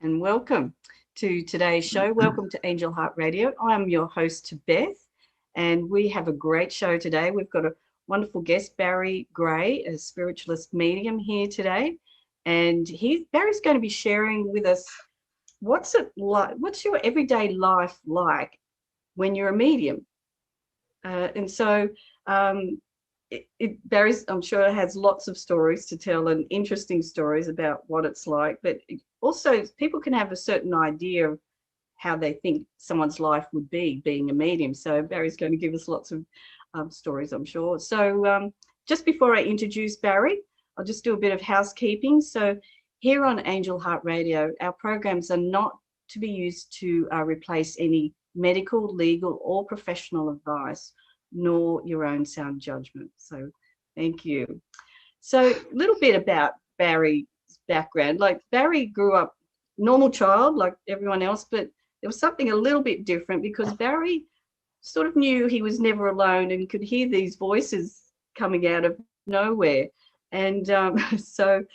and welcome to today's show. Welcome to Angel Heart Radio. I'm your host, Beth, and we have a great show today. We've got a wonderful guest, Barry Gray, a spiritualist medium here today, and Barry's going to be sharing with us what's it like, what's your everyday life like when you're a medium. Barry's, I'm sure, has lots of stories to tell and interesting stories about what it's like, but also people can have a certain idea of how they think someone's life would be being a medium. So Barry's going to give us lots of stories, I'm sure. So just before I introduce Barry, I'll just do a bit of housekeeping. So here on Angel Heart Radio, our programs are not to be used to replace any medical, legal or professional advice, nor your own sound judgment. So thank you. So a little bit about Barry's background. Like, Barry grew up normal child like everyone else, but there was something a little bit different because Barry sort of knew he was never alone and could hear these voices coming out of nowhere. And so it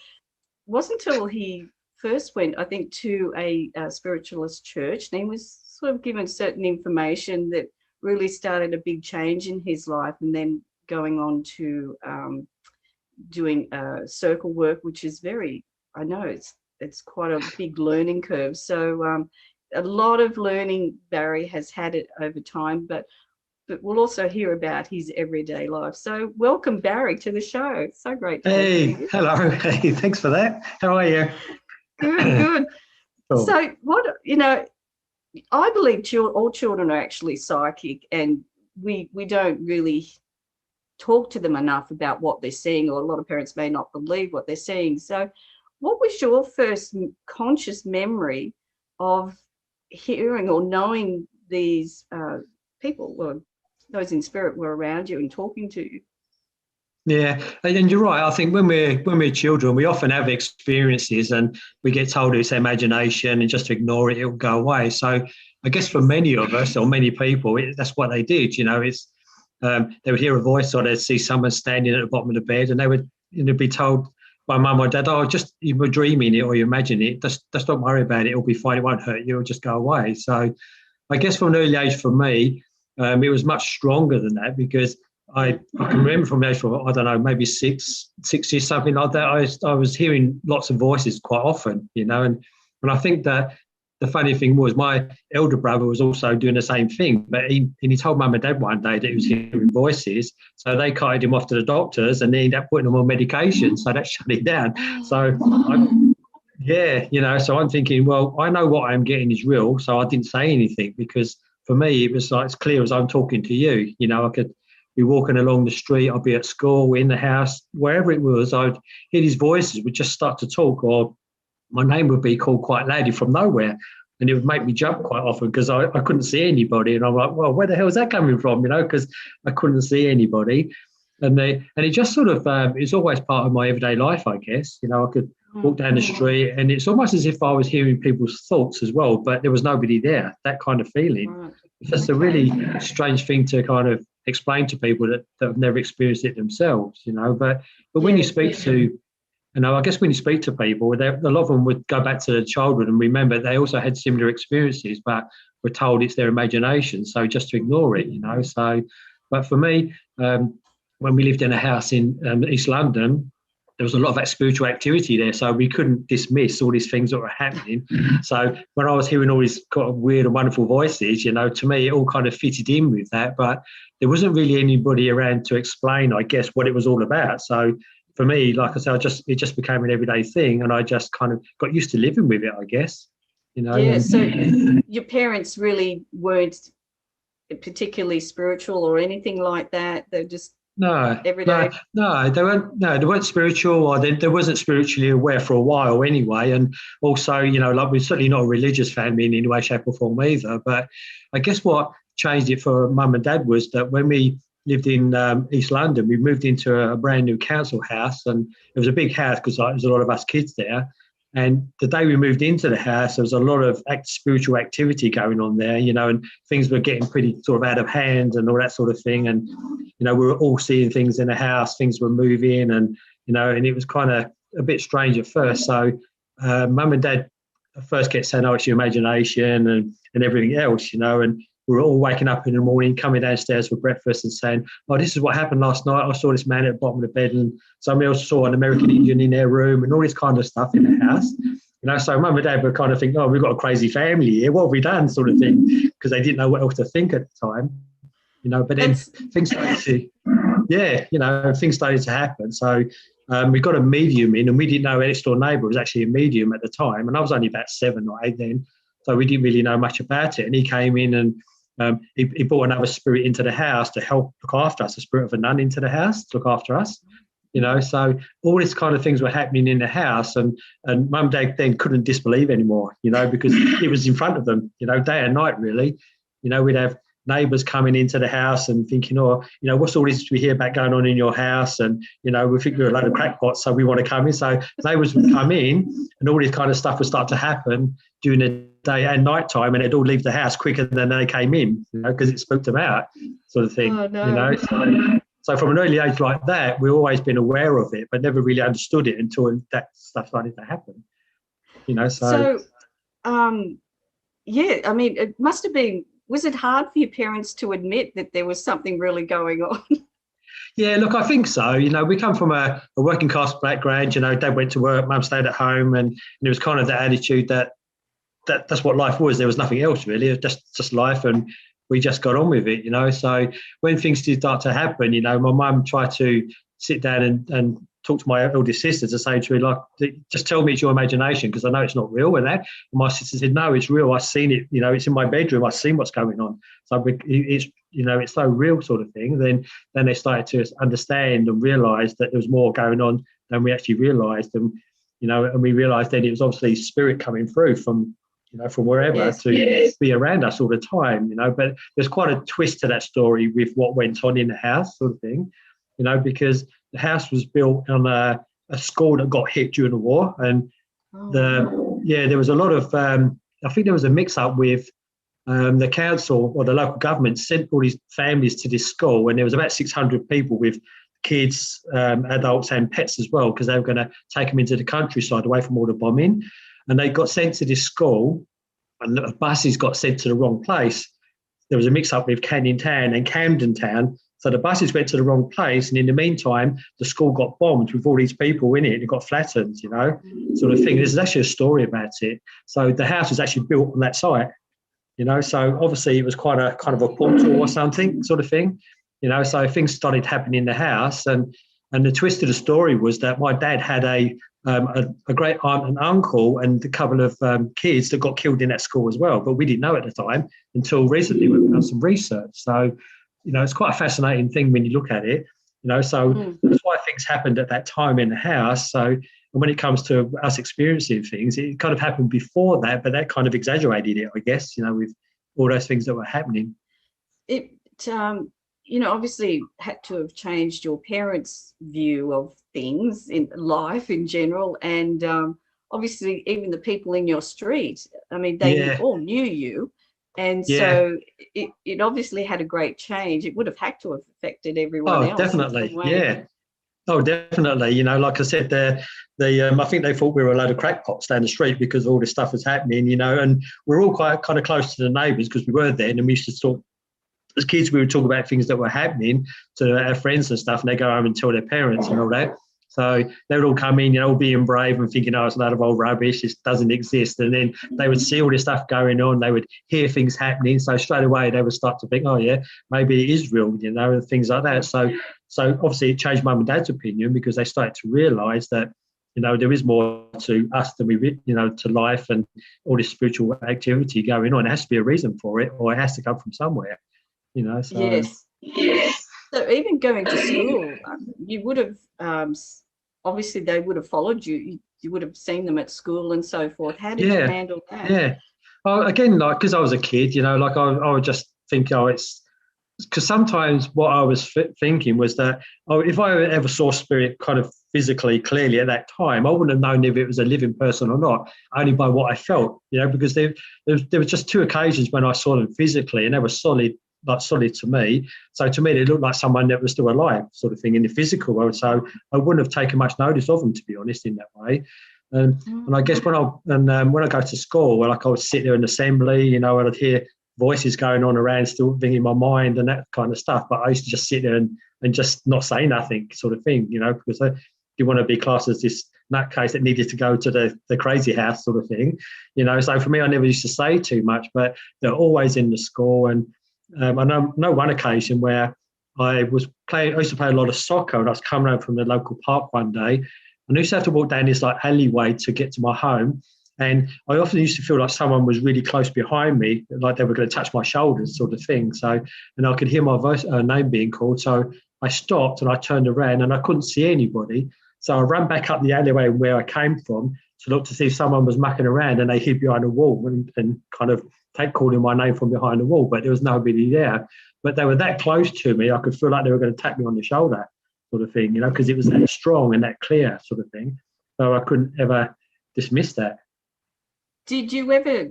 wasn't until he first went, I think, to a spiritualist church, and he was sort of given certain information that really started a big change in his life, and then going on to doing circle work, which is very, I know it's quite a big learning curve. So a lot of learning Barry has had it over time, but we'll also hear about his everyday life. So welcome, Barry, to the show. It's so great to Hey, have you. hello. Hey, thanks for that. How are you? Good. Cool. So I believe all children are actually psychic, and we don't really talk to them enough about what they're seeing, or a lot of parents may not believe what they're seeing. So what was your first conscious memory of hearing or knowing these people, or those in spirit, were around you and talking to you? Yeah, and you're right. I think when we're children, we often have experiences and we get told it's imagination and just to ignore it, it'll go away. So I guess for many of us or many people, that's what they did. It's they would hear a voice or they'd see someone standing at the bottom of the bed, and they would be told by mum or dad, "Oh, just you were dreaming it or you imagine it. Just don't worry about it. It'll be fine. It won't hurt you. It'll just go away." So I guess from an early age for me, it was much stronger than that, because I can remember from the age of, I don't know, maybe six years, something like that, I was hearing lots of voices quite often, and I think that the funny thing was my elder brother was also doing the same thing, but he told mum and dad one day that he was hearing voices, so they carted him off to the doctors and they ended up putting him on medication, so that shut it down. So so I'm thinking, well, I know what I'm getting is real, so I didn't say anything, because for me it was like as clear as I'm talking to you. I could be walking along the street, I'd be at school, in the house, wherever it was, I'd hear these voices would just start to talk, or my name would be called quite loudly from nowhere, and it would make me jump quite often because I couldn't see anybody, and I'm like, well, where the hell is that coming from? Because I couldn't see anybody, and it just sort of it's always part of my everyday life, I guess. I could walk down the street and it's almost as if I was hearing people's thoughts as well, but there was nobody there. That kind of feeling. Right. It's just a really strange thing to kind of explain to people that have never experienced it themselves, but when you speak to, I guess when you speak to people, a lot of them would go back to their childhood and remember they also had similar experiences, but were told it's their imagination, so just to ignore it, So, but for me, when we lived in a house in East London, there was a lot of that spiritual activity there, so we couldn't dismiss all these things that were happening. So when I was hearing all these kind of weird and wonderful voices, to me it all kind of fitted in with that, but there wasn't really anybody around to explain, I guess, what it was all about. So for me, like I said, it just became an everyday thing, and I just kind of got used to living with it, I guess. Yeah. So your parents really weren't particularly spiritual or anything like that. They're just every day. No, they weren't. No, they weren't spiritual, or they wasn't spiritually aware for a while anyway. And also, like, we're certainly not a religious family in any way, shape, or form either. But I guess what changed it for mum and dad was that when we lived in East London, we moved into a brand new council house, and it was a big house because there was a lot of us kids there. And the day we moved into the house, there was a lot of spiritual activity going on there, and things were getting pretty sort of out of hand and all that sort of thing. And, we were all seeing things in the house, things were moving, and, and it was kind of a bit strange at first. So mum and dad first get saying, oh, it's your imagination and everything else, and we were all waking up in the morning, coming downstairs for breakfast and saying, oh, this is what happened last night. I saw this man at the bottom of the bed and somebody else saw an American Indian in their room and all this kind of stuff in the house. So mum and dad were kind of thinking, oh, we've got a crazy family here. What have we done, sort of thing, because they didn't know what else to think at the time, but then things started to happen. So we got a medium in, and we didn't know our next door neighbour was actually a medium at the time. And I was only about 7 or 8 then. So we didn't really know much about it. And he came in and he brought another spirit into the house to help look after us, the spirit of a nun into the house to look after us. So all these kind of things were happening in the house, and mum and dad then couldn't disbelieve anymore, because it was in front of them, day and night, really. We'd have neighbours coming into the house and thinking, what's all this we hear about going on in your house? And, we think we're a load of crackpots, so we want to come in. So neighbours would come in and all this kind of stuff would start to happen during the day and night time, and they'd all leave the house quicker than they came in, because it spooked them out, sort of thing. Oh, no. So from an early age like that, we've always been aware of it, but never really understood it until that stuff started to happen. It must have been, was it hard for your parents to admit that there was something really going on? Yeah, look, I think so. We come from a working class background. Dad went to work, mum stayed at home, and it was kind of the attitude that's what life was. There was nothing else really. It was just life, and we just got on with it. So when things did start to happen, my mum tried to sit down and talk to my eldest sister to say to her, like, just tell me it's your imagination, because I know it's not real. And my sister said, no, it's real. I've seen it. It's in my bedroom. I've seen what's going on. So it's so real, sort of thing. Then they started to understand and realise that there was more going on than we actually realised. And we realised then it was obviously spirit coming through from wherever to be around us all the time. But there's quite a twist to that story with what went on in the house, sort of thing. Because the house was built on a school that got hit during the war, and there was a lot of I think there was a mix-up with the council or the local government sent all these families to this school, and there was about 600 people with kids, adults and pets as well, because they were going to take them into the countryside away from all the bombing, and they got sent to this school, and the buses got sent to the wrong place. There was a mix-up with Canning Town and Camden Town. So the buses went to the wrong place, and in the meantime, the school got bombed with all these people in it, and it got flattened, sort of thing. There's actually a story about it. So the house was actually built on that site, so obviously it was quite a kind of a portal or something, sort of thing, so things started happening in the house. And the twist of the story was that my dad had a great aunt and uncle and a couple of kids that got killed in that school as well, but we didn't know at the time until recently when we done some research. So it's quite a fascinating thing when you look at it, so that's why things happened at that time in the house. So when it comes to us experiencing things, it kind of happened before that, but that kind of exaggerated it, I guess, with all those things that were happening. It, obviously had to have changed your parents' view of things in life in general. And obviously even the people in your street, they all knew you. And so it obviously had a great change. It would have had to have affected everyone else. Definitely. Yeah. Oh, definitely. Like I said, I think they thought we were a load of crackpots down the street because all this stuff was happening, and we're all quite kind of close to the neighbours because we were then, and we used to talk. As kids, we would talk about things that were happening to our friends and stuff, and they go home and tell their parents and all that. So they would all come in, all being brave and thinking, oh, it's a load of old rubbish, it doesn't exist. And then they would see all this stuff going on, they would hear things happening. So straight away they would start to think, oh yeah, maybe it is real, and things like that. So obviously it changed mum and dad's opinion, because they started to realise that, there is more to us than to life and all this spiritual activity going on. There has to be a reason for it, or it has to come from somewhere, so. Yes. So even going to school, you would have, obviously they would have followed you. You would have seen them at school and so forth. How did you handle that? Yeah. Well, again, because I was a kid, I would just think, it's because sometimes what I was thinking was that, if I ever saw spirit kind of physically clearly at that time, I wouldn't have known if it was a living person or not, only by what I felt, because there was just 2 occasions when I saw them physically, and they were solid to me. So to me, they looked like someone that was still alive, sort of thing, in the physical world. So I wouldn't have taken much notice of them, to be honest, in that way. And I guess when I go to school, like I would sit there in assembly, you know, and I'd hear voices going on around, still thinking in my mind and that kind of stuff. But I used to just sit there and just not say nothing, sort of thing, you know, because I didn't want to be classed as this nutcase that needed to go to the crazy house, sort of thing, you know. So for me, I never used to say too much, but they're always in the school. And I know one occasion where I used to play a lot of soccer, and I was coming home from the local park one day, and I used to have to walk down this like alleyway to get to my home. And I often used to feel like someone was really close behind me, like they were going to touch my shoulders, sort of thing. So, and I could hear my name being called. So I stopped and I turned around and I couldn't see anybody. So I ran back up the alleyway where I came from to look to see if someone was mucking around, and they hid behind a wall and kind of calling my name from behind the wall, but there was nobody there. But they were that close to me, I could feel like they were going to tap me on the shoulder, sort of thing, you know, because it was that strong and that clear, sort of thing. So I couldn't ever dismiss that. Did you ever,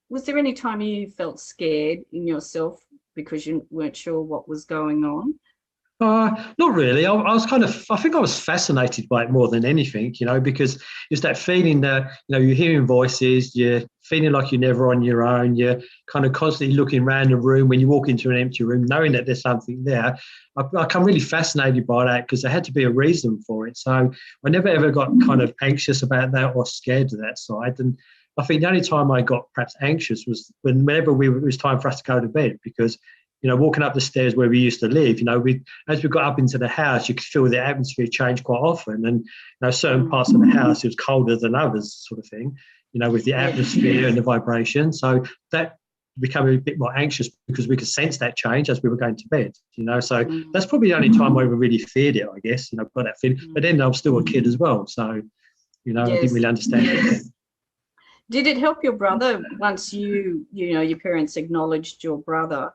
was there any time you felt scared in yourself because you weren't sure what was going on? Not really. I was I think I was fascinated by it more than anything, you know, because it's that feeling that, you know, you're hearing voices, you're feeling like you're never on your own, you're kind of constantly looking around the room when you walk into an empty room, knowing that there's something there. I become really fascinated by that because there had to be a reason for it. So I never ever got kind of anxious about that or scared to that side. And I think the only time I got perhaps anxious was whenever it was time for us to go to bed, because, you know, walking up the stairs where we used to live, you know, as we got up into the house, you could feel the atmosphere change quite often. And, you know, certain parts of the house, it was colder than others, sort of thing, you know, with the atmosphere and the vibration. So that became a bit more anxious because we could sense that change as we were going to bed, you know. So that's probably the only time I ever really feared it, I guess, you know, got that feeling. But then I was still a kid as well. So, you know, I didn't really understand it. Did it help your brother once you know, your parents acknowledged your brother?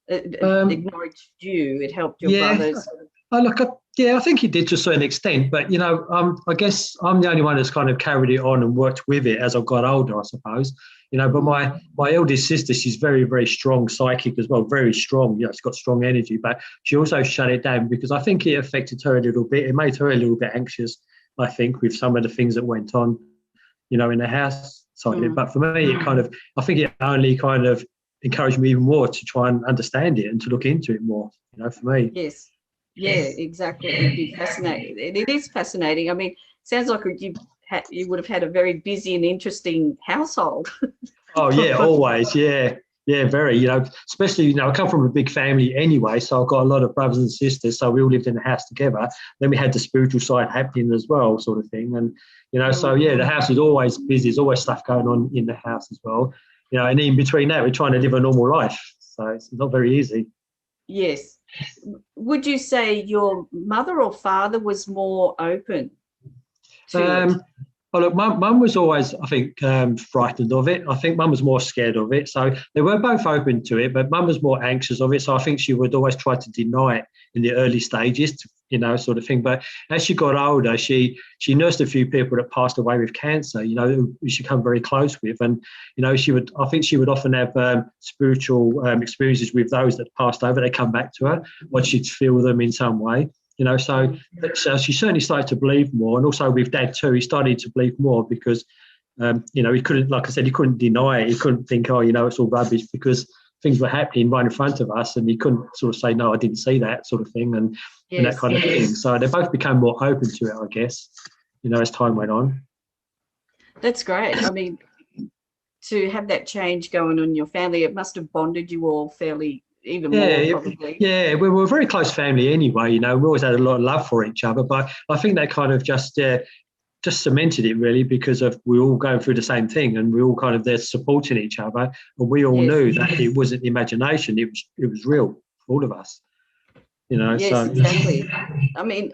Acknowledged you, it helped your brothers. I think it did to a certain extent, but, you know, I guess I'm the only one that's kind of carried it on and worked with it as I've got older, I suppose, you know. But my eldest sister, she's very, very strong psychic as well, very strong, you know, she's got strong energy, but she also shut it down because I think it affected her a little bit. It made her a little bit anxious, I think, with some of the things that went on, you know, in the house side of it. But for me, I think it only kind of encouraged me even more to try and understand it and to look into it more, you know, for me. Yes. Yeah, exactly. It'd be fascinating. It is fascinating. I mean, sounds like you would have had a very busy and interesting household. Oh, yeah, always. Yeah. Yeah, very, you know, especially, you know, I come from a big family anyway, so I've got a lot of brothers and sisters, so we all lived in the house together. Then we had the spiritual side happening as well, sort of thing. And, you know, so, yeah, the house is always busy. There's always stuff going on in the house as well. You know, and in between that, we're trying to live a normal life. So it's not very easy. Yes. Would you say your mother or father was more open to it? Well, look, Mum was always, I think, frightened of it. I think Mum was more scared of it. So they were both open to it, but Mum was more anxious of it. So I think she would always try to deny it in the early stages, you know, sort of thing. But as she got older, she nursed a few people that passed away with cancer, you know, who she come very close with. And, you know, I think she would often have spiritual experiences with those that passed over. They come back to her, or she'd feel them in some way. You know, so she certainly started to believe more. And also with Dad too, he started to believe more because, you know, he couldn't, like I said, he couldn't deny it. He couldn't think, oh, you know, it's all rubbish, because things were happening right in front of us and he couldn't sort of say, no, I didn't see that, sort of thing, and that kind of thing. So they both became more open to it, I guess, you know, as time went on. That's great. I mean, to have that change going on in your family, it must have bonded you all fairly even more, probably. Yeah, we were a very close family anyway, you know. We always had a lot of love for each other, but I think that kind of just cemented it, really, because of we all going through the same thing and we all kind of there supporting each other, and we all knew that it wasn't imagination, it was real for all of us, you know. Yes, exactly. I mean,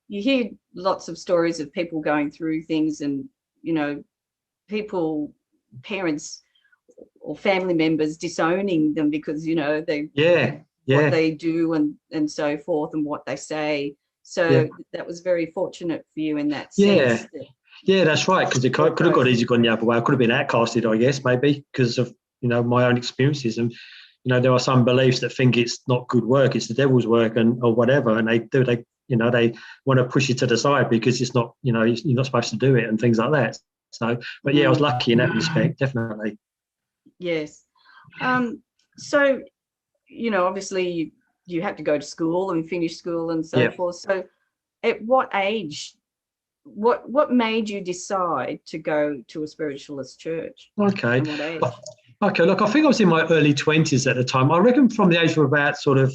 you hear lots of stories of people going through things and, you know, parents or family members disowning them because, you know, what they do and so forth and what they say. So that was very fortunate for you in that sense. Yeah, that's right, because it could have gone the other way. I could have been outcasted, I guess, maybe because of, you know, my own experiences. And, you know, there are some beliefs that think it's not good work, it's the devil's work, or whatever, and they they want to push you to the side because it's not, you're not supposed to do it and things like that. So, but yeah, I was lucky in that respect, definitely. Yes. So, obviously you had to go to school and finish school and so forth. So at what age, what made you decide to go to a spiritualist church? Okay. And what age? Okay, look, I think I was in my early 20s at the time. I reckon from the age of about sort of,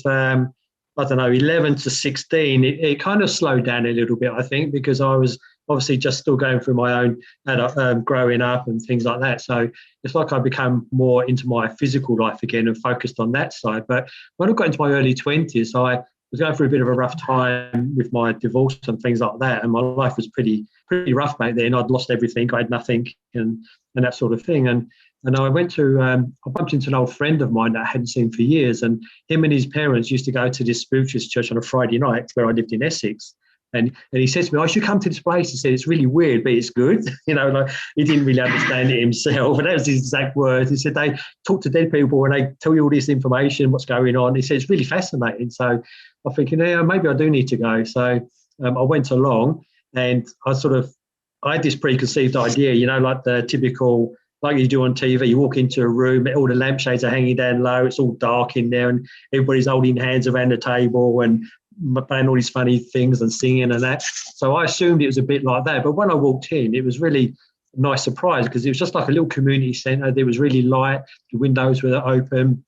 11 to 16, it kind of slowed down a little bit, I think, because I was obviously just still going through my own growing up and things like that. So it's like I became more into my physical life again and focused on that side. But when I got into my early 20s, I was going through a bit of a rough time with my divorce and things like that. And my life was pretty rough back then. I'd lost everything. I had nothing and that sort of thing. And I went to, I bumped into an old friend of mine that I hadn't seen for years. And him and his parents used to go to this spiritualist church on a Friday night where I lived in Essex. And he said to me, I should come to this place. He said, it's really weird, but it's good. Like he didn't really understand it himself. And that was his exact words. He said, they talk to dead people and they tell you all this information, what's going on. He said, it's really fascinating. So I'm thinking, yeah, maybe I do need to go. So I went along and I had this preconceived idea, like the typical, like you do on TV, you walk into a room, all the lampshades are hanging down low, it's all dark in there and everybody's holding hands around the table and playing all these funny things and singing and that. So I assumed it was a bit like that. But when I walked in, it was really a nice surprise because it was just like a little community centre. There was really light, the windows were open,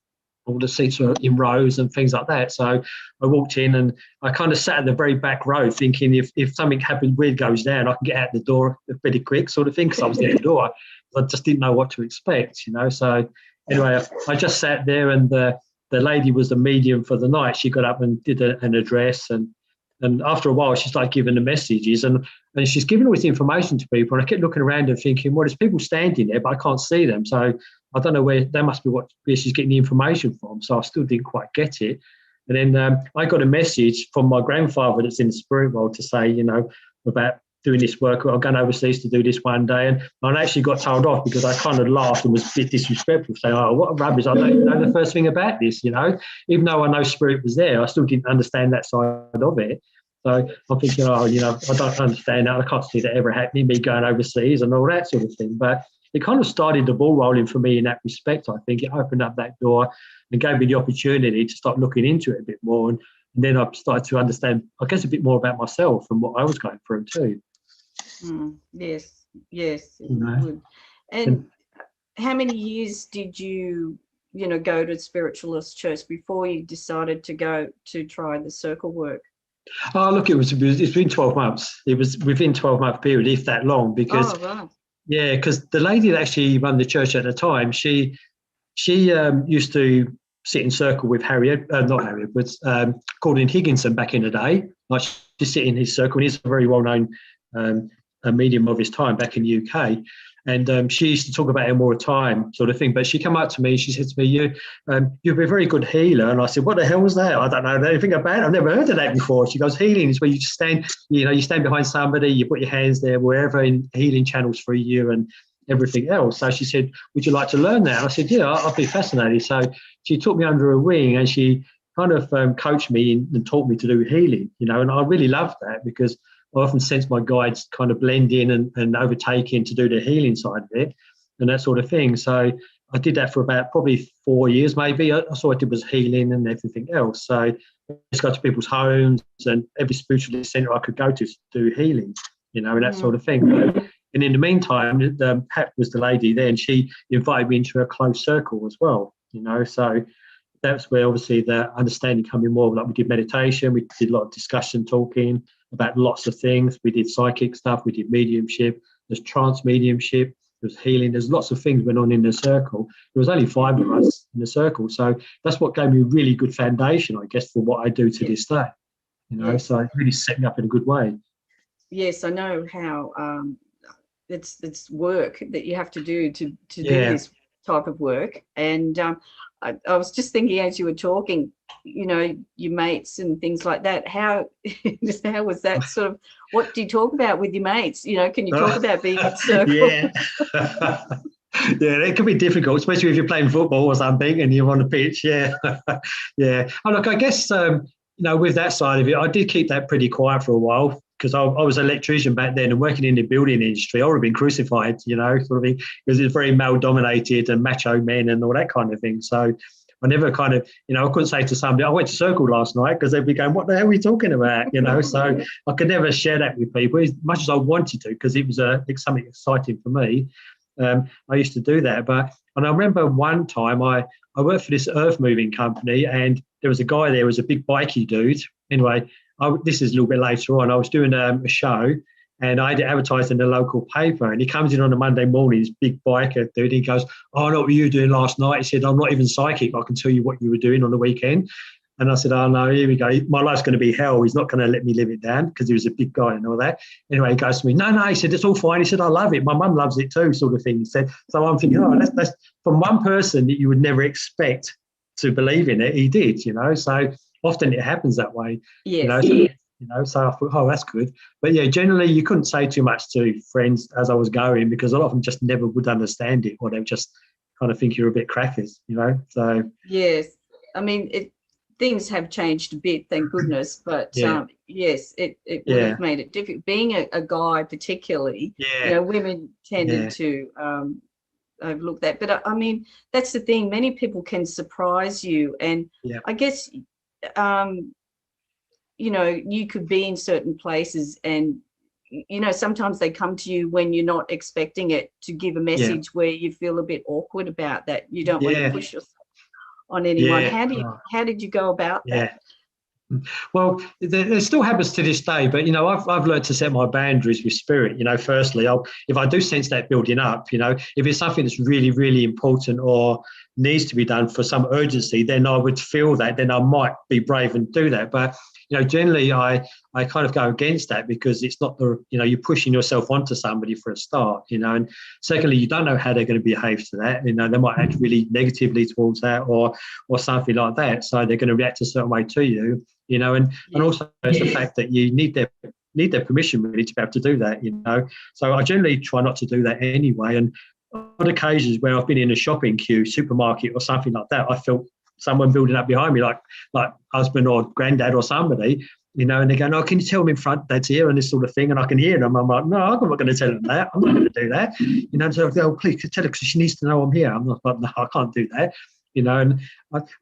all the seats were in rows and things like that. So I walked in and I kind of sat at the very back row thinking if something happened, weird goes down, I can get out the door pretty quick sort of thing because I was near the door. I just didn't know what to expect, So anyway, I just sat there and the lady was the medium for the night. She got up and did an address and after a while she started giving the messages and she's giving all this information to people and I kept looking around and thinking, well, there's people standing there but I can't see them, so I don't know where where she's getting the information from, so I still didn't quite get it. And then I got a message from my grandfather that's in the spirit world to say, about doing this work. I'm going overseas to do this one day. And I actually got told off because I kind of laughed and was a bit disrespectful, saying, oh, what rubbish. I don't know the first thing about this, Even though I know spirit was there, I still didn't understand that side of it. So I'm thinking, I don't understand that. I can't see that ever happening, me going overseas and all that sort of thing. But it kind of started the ball rolling for me in that respect. I think it opened up that door and gave me the opportunity to start looking into it a bit more. And then I started to understand, I guess, a bit more about myself and what I was going through too. Yes. Good. And how many years did you go to spiritualist church before you decided to go to try the circle work? Oh, look, it's been 12 months. It was within 12-month period, if that long, because because the lady that actually run the church at the time, she used to sit in circle with Gordon Higginson back in the day. Like she sit in his circle, and he's a very well-known a medium of his time back in the UK. And she used to talk about him all the time, sort of thing. But she came up to me, she said to me, you'll be a very good healer. And I said, what the hell was that? I don't know anything about it. I've never heard of that before. She goes, healing is where you just stand, you stand behind somebody, you put your hands there, wherever in healing channels through you and everything else. So she said, would you like to learn that? And I said, yeah, I'll be fascinated. So she took me under her wing and she kind of coached me and taught me to do healing, and I really loved that because I often sense my guides kind of blend in and overtake in to do the healing side of it and that sort of thing. So I did that for about probably 4 years, maybe. That's all I did was healing and everything else. So I just go to people's homes and every spiritualist centre I could go to do healing, and that sort of thing. And in the meantime, Pat was the lady there and she invited me into a close circle as well, So that's where obviously the understanding coming more. Like we did meditation, we did a lot of discussion, talking about lots of things. We did psychic stuff, we did mediumship, there's trance mediumship, there's healing, there's lots of things went on in the circle. There was only 5 of us in the circle. So that's what gave me a really good foundation, I guess, for what I do to this day. So it really set me up in a good way. Yes, I know how it's work that you have to do to do this type of work. And I was just thinking as you were talking, your mates and things like that, how was that sort of, what do you talk about with your mates? Can you talk about being in circle? Yeah, it can be difficult, especially if you're playing football or something and you're on the pitch. Yeah. Yeah. Oh, look, I guess with that side of it, I did keep that pretty quiet for a while because I was an electrician back then and working in the building industry. I would have been crucified, sort of thing, because it's very male dominated and macho men and all that kind of thing. So I never kind of, I couldn't say to somebody, I went to Circle last night, because they'd be going, what the hell are we talking about? So I could never share that with people as much as I wanted to, because it was something exciting for me. I used to do that. And I remember one time I worked for this earth moving company, and there was a guy there, was a big bikey dude. Anyway, this is a little bit later on. I was doing a show, and I had it advertised in the local paper, and he comes in on a Monday morning, this big biker dude. He goes, "Oh, I know what you were doing last night." He said, "I'm not even psychic. I can tell you what you were doing on the weekend." And I said, "Oh, no, here we go. My life's going to be hell. He's not going to let me live it down," because he was a big guy and all that. Anyway, he goes to me, no, he said, "It's all fine." He said, "I love it. My mum loves it too," sort of thing. He said, so I'm thinking, oh, that's from one person that you would never expect to believe in it. He did, so often it happens that way. Yes. So I thought, oh, that's good. But yeah, generally you couldn't say too much to friends as I was going, because a lot of them just never would understand it, or they would just kind of think you're a bit crackers, so. Yes. I mean, things have changed a bit, thank goodness, but yes, it would have made it difficult. Being a guy particularly, women tended to overlook that. But I mean, that's the thing, many people can surprise you, and I guess you could be in certain places, and sometimes they come to you when you're not expecting it, to give a message where you feel a bit awkward about that. You don't want to push yourself on anyone. How did you go about that? Well, it still happens to this day, but I've learned to set my boundaries with spirit. Firstly, if I do sense that building up, if it's something that's really, really important or needs to be done for some urgency, then I would feel that, then I might be brave and do that. But generally I kind of go against that, because it's not you're pushing yourself onto somebody for a start, and secondly, you don't know how they're going to behave to that. They might act really negatively towards that or something like that. So they're going to react a certain way to you, and also it's the fact that you need their permission really to be able to do that, So I generally try not to do that anyway. And on occasions where I've been in a shopping queue, supermarket or something like that, I felt someone building up behind me, like husband or granddad or somebody, and they're going, "Oh, can you tell them in front Dad's here?" and this sort of thing. And I can hear them. I'm like, "No, I'm not going to tell them that. I'm not going to do that." So they go, "Oh, please tell her, because she needs to know I'm here." I'm not like, "No, I can't do that." And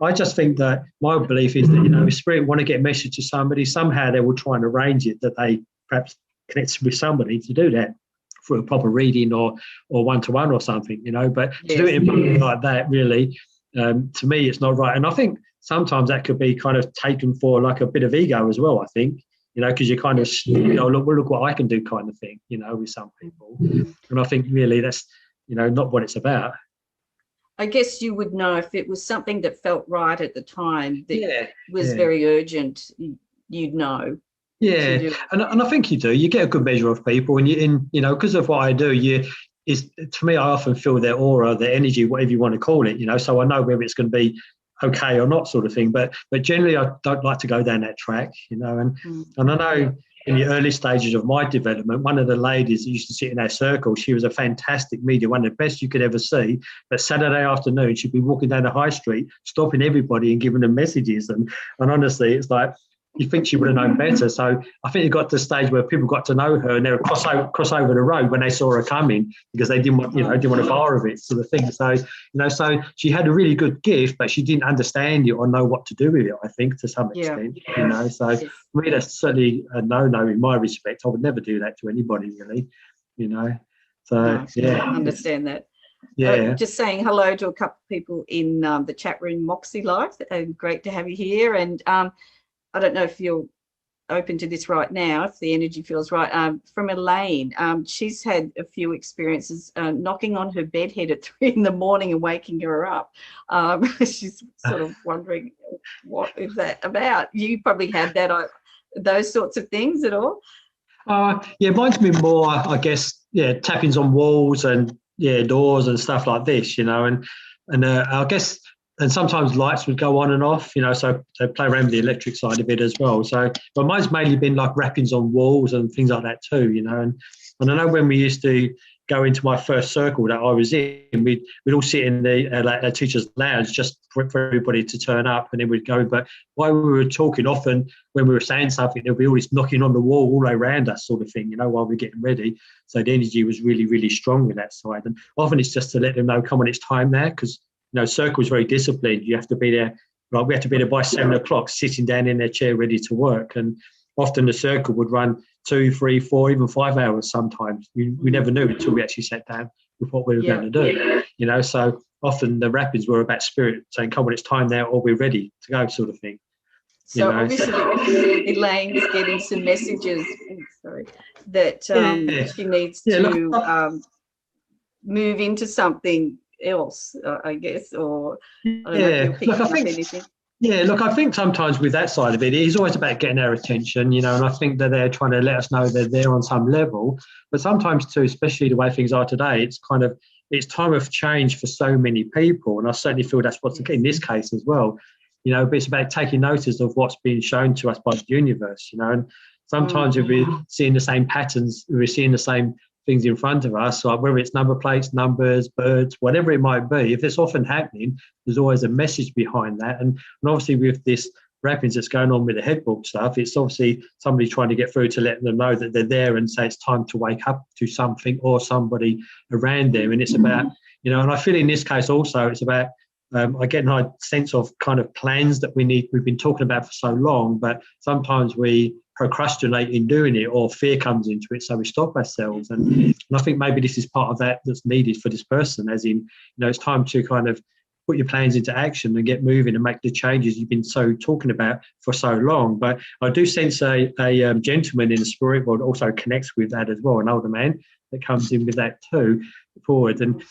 I just think that my belief is that, if spirit want to get a message to somebody, somehow they will try and arrange it, that they perhaps connect with somebody to do that for a proper reading or one-to-one or something, But to do it in public like that, really, to me, it's not right. And I think sometimes that could be kind of taken for like a bit of ego as well, I think, because you kind of, look what I can do kind of thing, with some people. And I think really that's, not what it's about. I guess you would know if it was something that felt right at the time, that was very urgent, you'd know. Yeah, and I think you do. You get a good measure of people, and because of what I do, to me, I often feel their aura, their energy, whatever you want to call it, so I know whether it's going to be okay or not, sort of thing. But generally, I don't like to go down that track, and I know in the early stages of my development, one of the ladies that used to sit in our circle, she was a fantastic medium, one of the best you could ever see. But Saturday afternoon, she'd be walking down the high street, stopping everybody and giving them messages. And honestly, it's like, you think she would have known better. So I think it got to the stage where people got to know her, and they would cross over the road when they saw her coming, because they didn't want, didn't want to bar of it, sort of thing. So, so she had a really good gift, but she didn't understand it or know what to do with it, I think, to some extent, So for me, that's certainly a no-no in my respect. I would never do that to anybody, really, So, I understand that. Just saying hello to a couple of people in the chat room, Moxie Live. Great to have you here. And I don't know if you're open to this right now, if the energy feels right. From Elaine, she's had a few experiences knocking on her bed head at 3 in the morning and waking her up. She's sort of wondering, what is that about? You probably had that, those sorts of things at all? Mine's been more, I guess, tappings on walls and doors and stuff like this, and I guess. And sometimes lights would go on and off, so they play around with the electric side of it as well. So, but mine's mainly been like rappings on walls and things like that too, And I know when we used to go into my first circle that I was in, we'd all sit in the like a teacher's lounge just for everybody to turn up, and then we'd go. But while we were talking, often when we were saying something, there'd be all this knocking on the wall all around us, sort of thing, you know, while we're getting ready. So the energy was really, really strong with that side. And often it's just to let them know, come on, it's time now, because, you know, circle is very disciplined. You have to be there. Like, we have to be there by 7 o'clock, sitting down in their chair ready to work. And often the circle would run 2, 3, 4, even 5 hours sometimes. We never knew until we actually sat down with what we were going to do. You know, so often the rapids were about spirit saying, come on, it's time now, or we're ready to go, sort of thing. So obviously Elaine's getting some messages, that she needs to move into something else, I guess, or I don't know if you're picking up anything. Yeah, look, I think sometimes with that side of it, it's always about getting our attention, you know, and I think that they're trying to let us know they're there on some level. But sometimes too, especially the way things are today, it's time of change for so many people. And I certainly feel that's what's in this case as well. You know, but it's about taking notice of what's being shown to us by the universe, you know, and sometimes if we're seeing the same patterns, we're seeing the same things in front of us, like whether it's number plates, numbers, birds, whatever it might be, if it's often happening, there's always a message behind that. And obviously with this rappings that's going on with the head book stuff, it's obviously somebody trying to get through to let them know that they're there and say it's time to wake up to something or somebody around them. And it's about, you know, and I feel in this case also it's about, I get a sense of kind of plans that we've been talking about for so long, but sometimes we procrastinate in doing it, or fear comes into it, so we stop ourselves. And I think maybe this is part of that that's needed for this person, as in, you know, it's time to kind of put your plans into action and get moving and make the changes you've been so talking about for so long. But I do sense a gentleman in the spirit world also connects with that as well, an older man that comes in with that too forward. And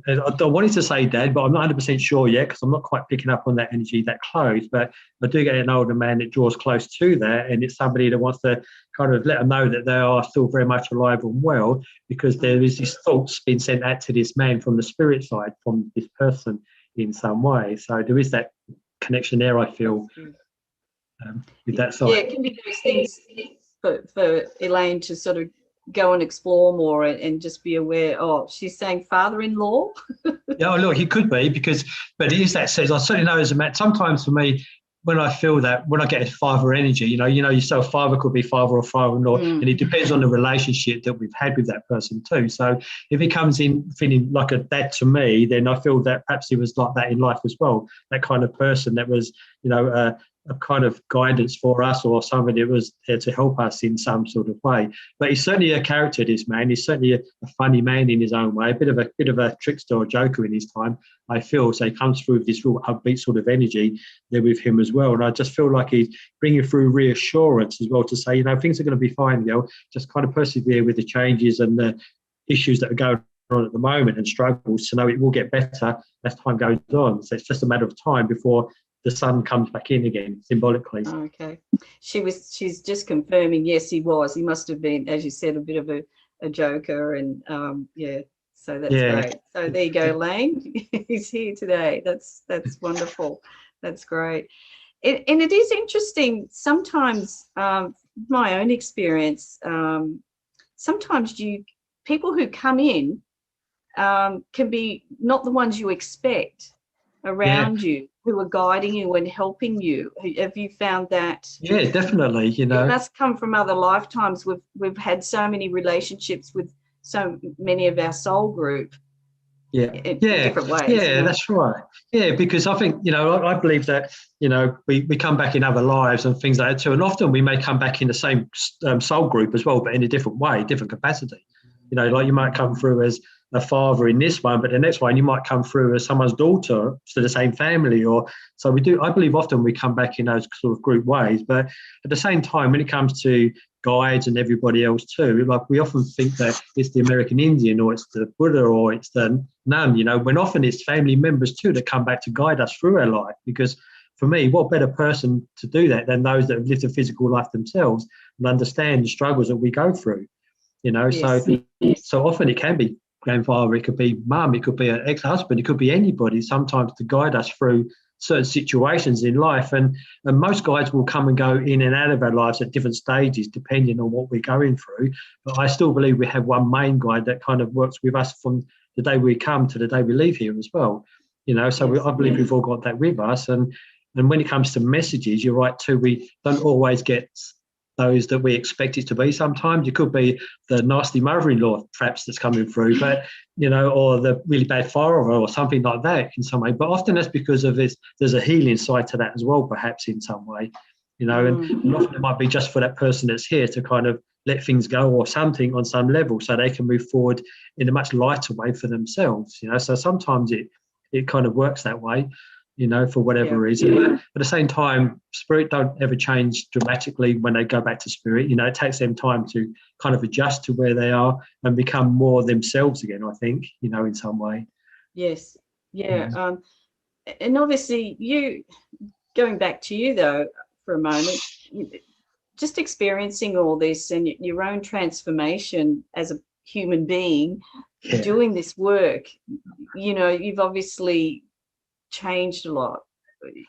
I wanted to say Dad, but I'm not 100% sure yet, because I'm not quite picking up on that energy that close. But I do get an older man that draws close to that, and it's somebody that wants to kind of let them know that they are still very much alive and well, because there is this thoughts being sent out to this man from the spirit side, from this person in some way. So there is that connection there, I feel, with that side. Yeah, it can be those things for Elaine to sort of go and explore more and just be aware. Oh, she's saying father-in-law. Yeah, look, he could be, but it is that says, I certainly know as a man, sometimes for me, when I feel that, when I get a father energy, you know, yourself, father could be father or father-in-law, and it depends on the relationship that we've had with that person too. So if he comes in feeling like a dad to me, then I feel that perhaps he was like that in life as well. That kind of person that was, you know, a kind of guidance for us, or somebody that was there to help us in some sort of way. But he's certainly a character, this man. He's certainly a funny man in his own way, a bit of a trickster or joker in his time, I feel. So he comes through with this real upbeat sort of energy there with him as well. And I just feel like he's bringing through reassurance as well, to say, you know, things are going to be fine, you know, just kind of persevere with the changes and the issues that are going on at the moment, and struggles, to know it will get better as time goes on. So it's just a matter of time before the sun comes back in again, symbolically. Okay. She's just confirming, yes, he was. He must have been, as you said, a bit of a joker, and so that's great. So there you go, Elaine. He's here today. That's wonderful. That's great. And it is interesting sometimes, my own experience, sometimes people who come in can be not the ones you expect around you, who are guiding you and helping you. Have you found that? Yeah, definitely. You know, it must come from other lifetimes. We've had so many relationships with so many of our soul group. In different ways. Yeah, that's right. Yeah, because I think, you know, I believe that, you know, we come back in other lives and things like that too. And often we may come back in the same soul group as well, but in a different way, different capacity. You know, like you might come through as a father in this one, but the next one you might come through as someone's daughter to the same family. Or so we do. I believe often we come back in those sort of group ways. But at the same time, when it comes to guides and everybody else too, like we often think that it's the American Indian, or it's the Buddha, or it's the nun, you know, when often it's family members too that come back to guide us through our life. Because for me, what better person to do that than those that have lived a physical life themselves and understand the struggles that we go through, you know. Yes. So often it can be grandfather, it could be mum, it could be an ex-husband, it could be anybody sometimes to guide us through certain situations in life. And most guides will come and go in and out of our lives at different stages, depending on what we're going through. But I still believe we have one main guide that kind of works with us from the day we come to the day we leave here as well. So I believe we've all got that with us. And when it comes to messages, you're right too, we don't always get those that we expect it to be. Sometimes it could be the nasty mother-in-law traps that's coming through, but or the really bad father or something like that in some way. But often that's because of this, there's a healing side to that as well, perhaps in some way, and often it might be just for that person that's here to kind of let things go or something on some level so they can move forward in a much lighter way for themselves. So sometimes it kind of works that way, for whatever reason. But at the same time, spirit don't ever change dramatically when they go back to spirit. It takes them time to kind of adjust to where they are and become more themselves again, I think, in some way. Yes. Yeah. And obviously going back to you though, for a moment, just experiencing all this and your own transformation as a human being, doing this work, you've obviously changed a lot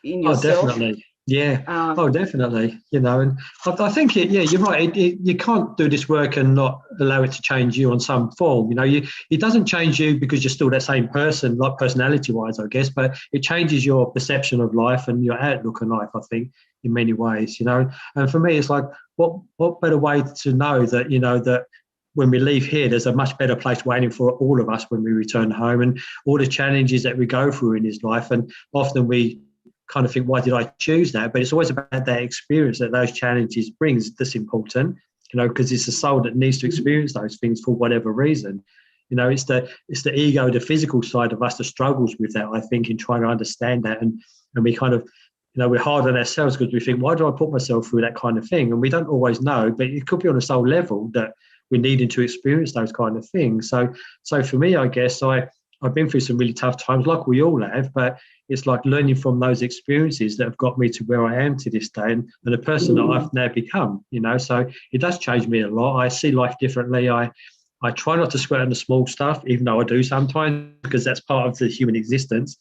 in yourself. Oh, definitely. Yeah. Definitely. And I think you're right. You can't do this work and not allow it to change you on some form. It doesn't change you because you're still that same person, like personality-wise, I guess, but it changes your perception of life and your outlook on life, I think, in many ways. And for me, it's like, what better way to know that, that when we leave here, there's a much better place waiting for all of us when we return home, and all the challenges that we go through in this life. And often we kind of think, why did I choose that? But it's always about that experience that those challenges brings that's important, because it's the soul that needs to experience those things for whatever reason. It's the ego, the physical side of us that struggles with that, I think, in trying to understand that. And we kind of, we're hard on ourselves because we think, why do I put myself through that kind of thing? And we don't always know, but it could be on a soul level that we're needing to experience those kind of things. So for me, I guess I've been through some really tough times, like we all have, but it's like learning from those experiences that have got me to where I am to this day and the person that I've now become, so it does change me a lot. I see life differently. I try not to sweat on the small stuff, even though I do sometimes, because that's part of the human existence,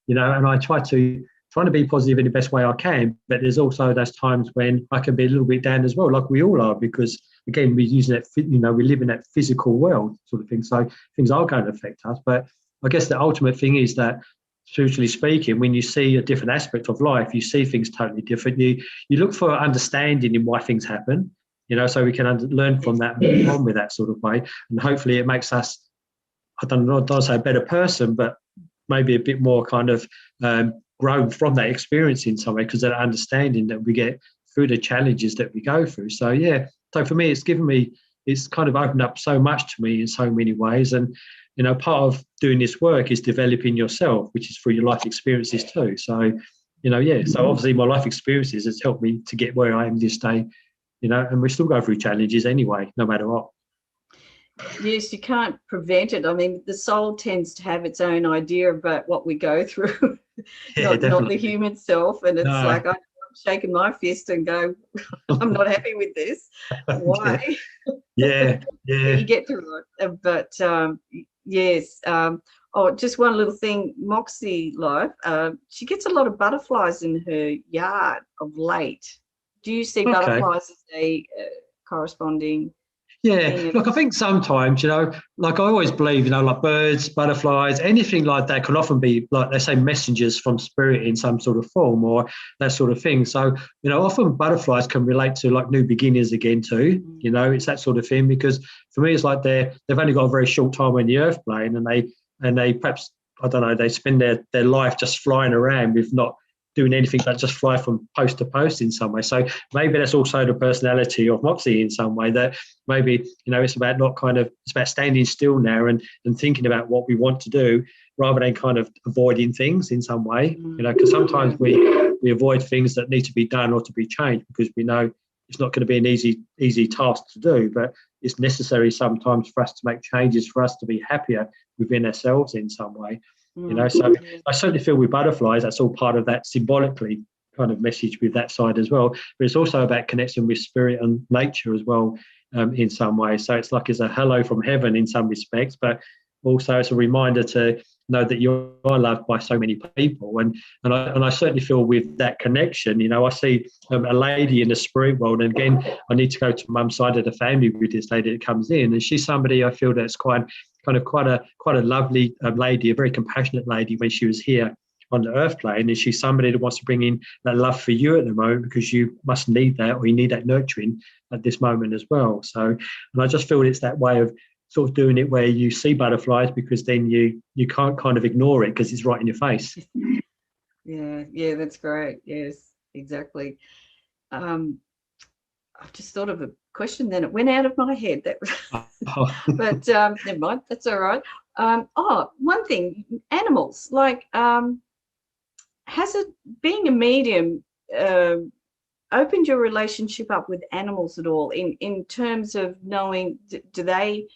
and I trying to be positive in the best way I can, but there's also those times when I can be a little bit down as well, like we all are, because again, we're using that, we live in that physical world sort of thing. So things are going to affect us. But I guess the ultimate thing is that, spiritually speaking, when you see a different aspect of life, you see things totally different. You look for understanding in why things happen, so we can learn from that and move on with that sort of way. And hopefully it makes us, I don't want to say a better person, but maybe a bit more kind of grown from that experience in some way, because that understanding that we get through the challenges that we go through. So for me, it's kind of opened up so much to me in so many ways. And part of doing this work is developing yourself, which is through your life experiences too. So so obviously my life experiences has helped me to get where I am this day, and we still go through challenges anyway, no matter what. Yes, you can't prevent it. I mean, the soul tends to have its own idea about what we go through, not the human self. And it's like, I'm shaking my fist and go, I'm not happy with this. Why? Yeah. You get through it. But yes. Just one little thing, Moxie life. She gets a lot of butterflies in her yard of late. Do you see butterflies as a corresponding? Yeah, look, I think sometimes, like I always believe, like birds, butterflies, anything like that can often be, like they say, messengers from spirit in some sort of form or that sort of thing. So, often butterflies can relate to like new beginnings again too. It's that sort of thing, because for me, it's like they've only got a very short time on the earth plane, and they perhaps, I don't know, they spend their life just flying around with not doing anything but just fly from post to post in some way. So maybe that's also the personality of Moxie in some way, that maybe, it's about it's about standing still now and thinking about what we want to do rather than kind of avoiding things in some way, because sometimes we avoid things that need to be done or to be changed because we know it's not going to be an easy task to do, but it's necessary sometimes for us to make changes, for us to be happier within ourselves in some way. So I certainly feel with butterflies, that's all part of that symbolically kind of message with that side as well. But it's also about connection with spirit and nature as well, in some way. So it's like it's a hello from heaven in some respects, but also it's a reminder to know that you are loved by so many people. And I certainly feel with that connection, you know, I see a lady in the spirit world, and again, I need to go to mum's side of the family with this lady that comes in, and she's somebody I feel that's quite a lovely lady, a very compassionate lady when she was here on the earth plane. And she's somebody that wants to bring in that love for you at the moment, because you must need that, or you need that nurturing at this moment as well. So, and I just feel it's that way of sort of doing it where you see butterflies, because then you can't kind of ignore it because it's right in your face. Yeah, that's great. Yes, exactly. I've just thought of a question, then it went out of my head. That, but never mind. That's all right. One thing, animals. Like, has it being a medium opened your relationship up with animals at all? In terms of knowing, do they,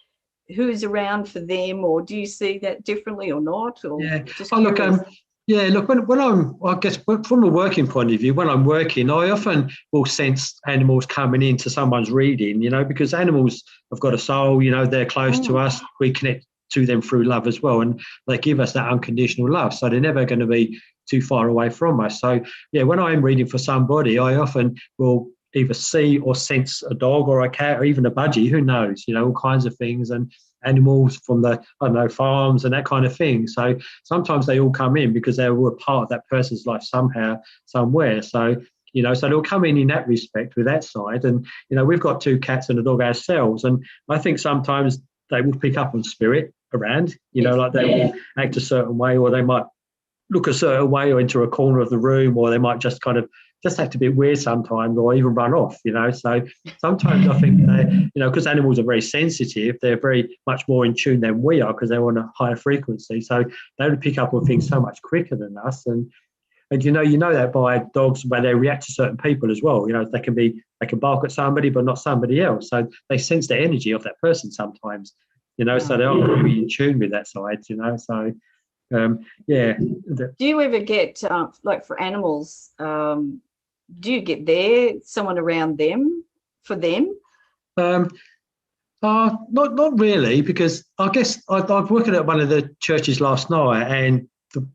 who's around for them, or do you see that differently or not? Or Yeah. just Oh, look, curious? yeah, look, when I'm, I guess from a working point of view, when I'm working, I often will sense animals coming into someone's reading, you know, because animals have got a soul, you know, they're close to us. We connect to them through love as well, and they give us that unconditional love. So they're never going to be too far away from us. So, yeah, when I'm reading for somebody, I often will either see or sense a dog or a cat or even a budgie, who knows, you know, all kinds of things, and animals from the, I don't know, farms and that kind of thing. So sometimes they all come in because they were part of that person's life somehow, somewhere. So, you know, so they'll come in that respect with that side. And, you know, we've got 2 cats and a dog ourselves. And I think sometimes they will pick up on spirit around, you know, like they will act a certain way, or they might look a certain way, or into a corner of the room, or they might just kind of just act a bit weird sometimes, or even run off, you know. So sometimes I think they, you know, because animals are very sensitive, they're very much more in tune than we are, because they're on a higher frequency. So they would pick up on things so much quicker than us. And you know that by dogs, where they react to certain people as well. You know, they can bark at somebody but not somebody else. So they sense the energy of that person sometimes, you know, so they are really in tune with that side, you know. So yeah. Do you ever get, like for animals, do you get someone around them for them? Not really, because I guess I was working at one of the churches last night, and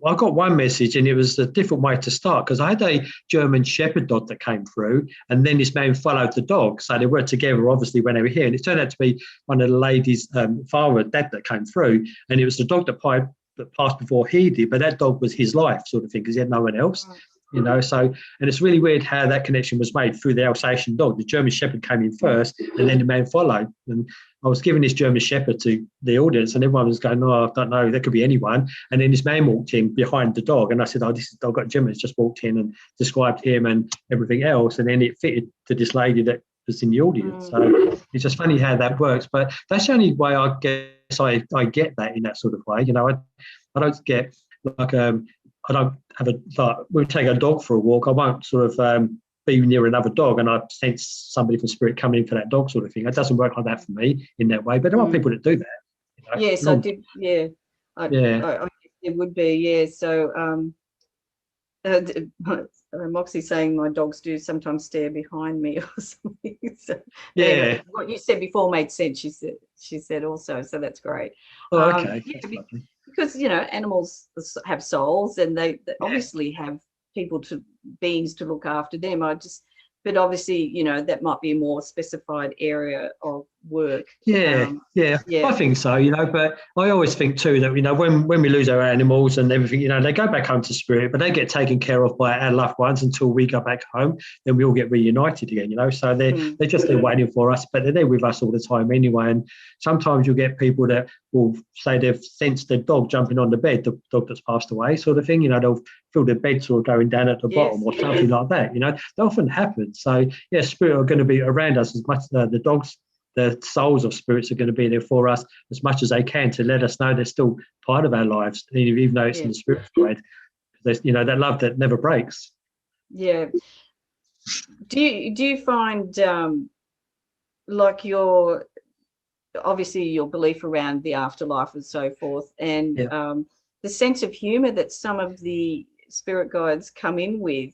I got one message, and it was a different way to start, because I had a German Shepherd dog that came through, and then this man followed the dog. So they were together, obviously, when they were here. And it turned out to be one of the ladies' father, dad, that came through. And it was the dog that passed before he did, but that dog was his life, sort of thing, because he had no one else. You know, so, and it's really weird how that connection was made through the Alsatian dog. The German Shepherd came in first, and then the man followed. And I was giving this German Shepherd to the audience, and everyone was going, "Oh, I don't know, that could be anyone." And then this man walked in behind the dog, and I said, "Oh, this is dog got Jim." It's just walked in and described him and everything else, and then it fitted to this lady that was in the audience. So it's just funny how that works. But that's the only way I guess I get that in that sort of way. You know, I don't get like I don't have like, we'll take a dog for a walk. I won't sort of be near another dog and I sense somebody from spirit coming in for that dog, sort of thing. It doesn't work like that for me in that way, but there are people that do that. You know? Yes, I did. Yeah, I guess it would be. Yeah. So, Moxie saying my dogs do sometimes stare behind me or something. So, anyway, what you said before made sense. She said also. So that's great. Oh, okay. Because you know animals have souls, and they obviously have beings to look after them. But obviously, you know, that might be a more specified area of work. Yeah, I think so, you know, but I always think too that, you know, when we lose our animals and everything, you know, they go back home to spirit, but they get taken care of by our loved ones until we go back home, then we all get reunited again, you know. So they're just there waiting for us, but they're there with us all the time anyway. And sometimes you'll get people that will say they've sensed their dog jumping on the bed, the dog that's passed away, sort of thing, you know. They'll feel their bed sort of going down at the bottom or something like that, you know. That often happens. So yeah, spirit are going to be around us as much. The dogs, the souls of spirits, are going to be there for us as much as they can to let us know they're still part of our lives, even though it's in the spirit side. There's, you know, that love that never breaks. Yeah. Do you find like obviously your belief around the afterlife and so forth, and the sense of humour that some of the spirit guides come in with,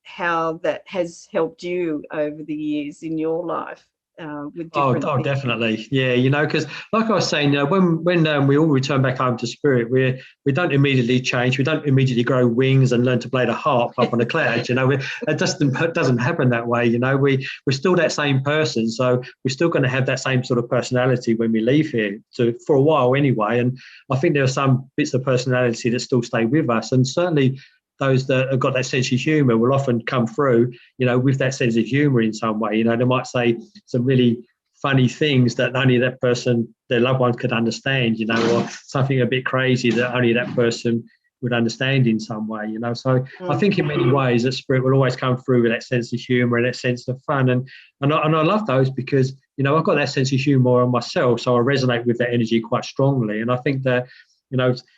how that has helped you over the years in your life? with Oh, different oh, things. definitely, yeah. Because like I was saying, when we all return back home to spirit, we don't immediately change. We don't immediately grow wings and learn to play the harp up on the clouds. It doesn't happen that way. We're still that same person, so we're still going to have that same sort of personality when we leave here, for a while anyway. And I think there are some bits of personality that still stay with us, and certainly those that have got that sense of humour will often come through, with that sense of humour in some way. They might say some really funny things that only that person, their loved one, could understand, or something a bit crazy that only that person would understand in some way, So I think in many ways that spirit will always come through with that sense of humour and that sense of fun. And I love those because, I've got that sense of humour on myself, so I resonate with that energy quite strongly. And I think that,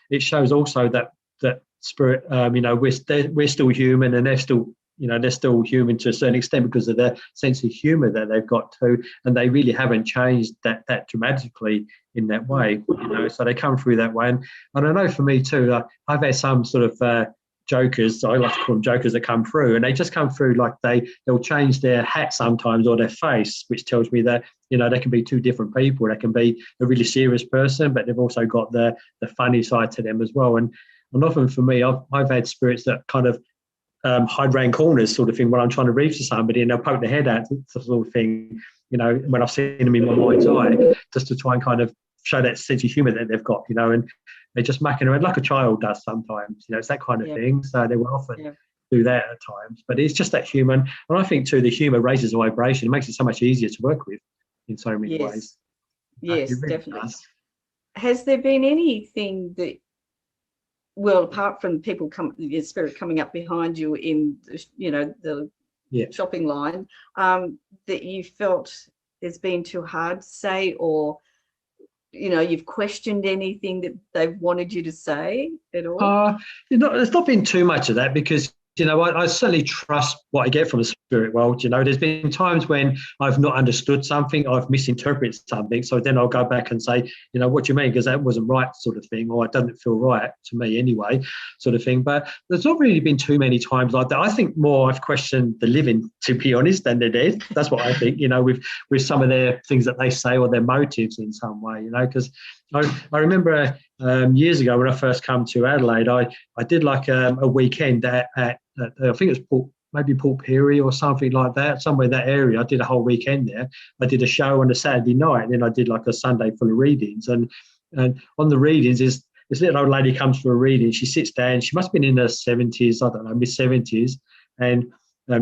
it shows also that spirit, we're still human, and they're still human to a certain extent because of their sense of humour that they've got too, and they really haven't changed that dramatically in that way, so they come through that way. And I know for me too, I've had some sort of jokers, I like to call them jokers, that come through, and they just come through like they'll change their hat sometimes or their face, which tells me that they can be two different people. They can be a really serious person, but they've also got the funny side to them as well. And often for me, I've had spirits that kind of hide round corners sort of thing when I'm trying to read to somebody, and they'll poke their head out sort of thing, when I've seen them in my mind's eye, just to try and kind of show that sense of humour that they've got, and they're just mucking around like a child does sometimes, it's that kind of thing. So they will often do that at times, but it's just that humour. And I think too, the humour raises the vibration. It makes it so much easier to work with in so many ways. Yes, it really definitely. does. Has there been anything that, well, apart from your spirit coming up behind you in, the shopping line, that you felt has been too hard to say, or, you've questioned anything that they've wanted you to say at all? There's not been too much of that because, I certainly trust what I get from the spirit world. There's been times when I've not understood something, I've misinterpreted something. So then I'll go back and say, what do you mean? Because that wasn't right, sort of thing, or it doesn't feel right to me anyway, sort of thing. But there's not really been too many times like that. I think more I've questioned the living, to be honest, than the dead. That's what I think, with some of their things that they say or their motives in some way, because I remember years ago when I first come to Adelaide, I did like a weekend at I think it was Port Pirie or something like that, somewhere in that area. I did a whole weekend there. I did a show on a Saturday night, and then I did like a Sunday full of readings. And on the readings, this little old lady comes for a reading. She sits down. She must have been in her 70s, I don't know, mid-70s. And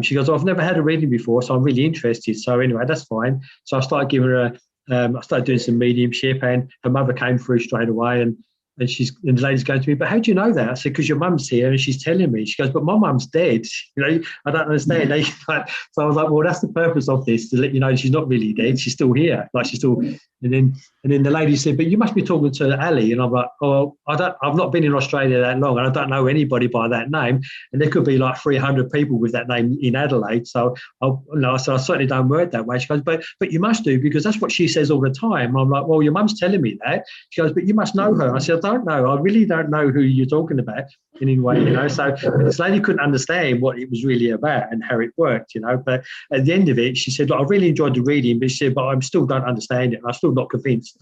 she goes, I've never had a reading before, so I'm really interested. So anyway, that's fine. So I started giving her I started doing some mediumship, and her mother came through straight away, and the lady's going to me, but how do you know that? I said, because your mum's here and she's telling me. She goes, but my mum's dead. I don't understand. So I was like, well, that's the purpose of this, to let you know she's not really dead. She's still here. Like she's still. And then the lady said, but you must be talking to Ali. And I'm like, oh, I've not been in Australia that long, and I don't know anybody by that name. And there could be like 300 people with that name in Adelaide. So I certainly don't word that way. She goes, but you must do, because that's what she says all the time. I'm like, well, your mum's telling me that. She goes, but you must know her. I said, I don't know. I really don't know who you're talking about in any way, So this lady couldn't understand what it was really about and how it worked, But at the end of it, she said, look, I really enjoyed the reading, but she said, but I still don't understand it, and I'm still not convinced.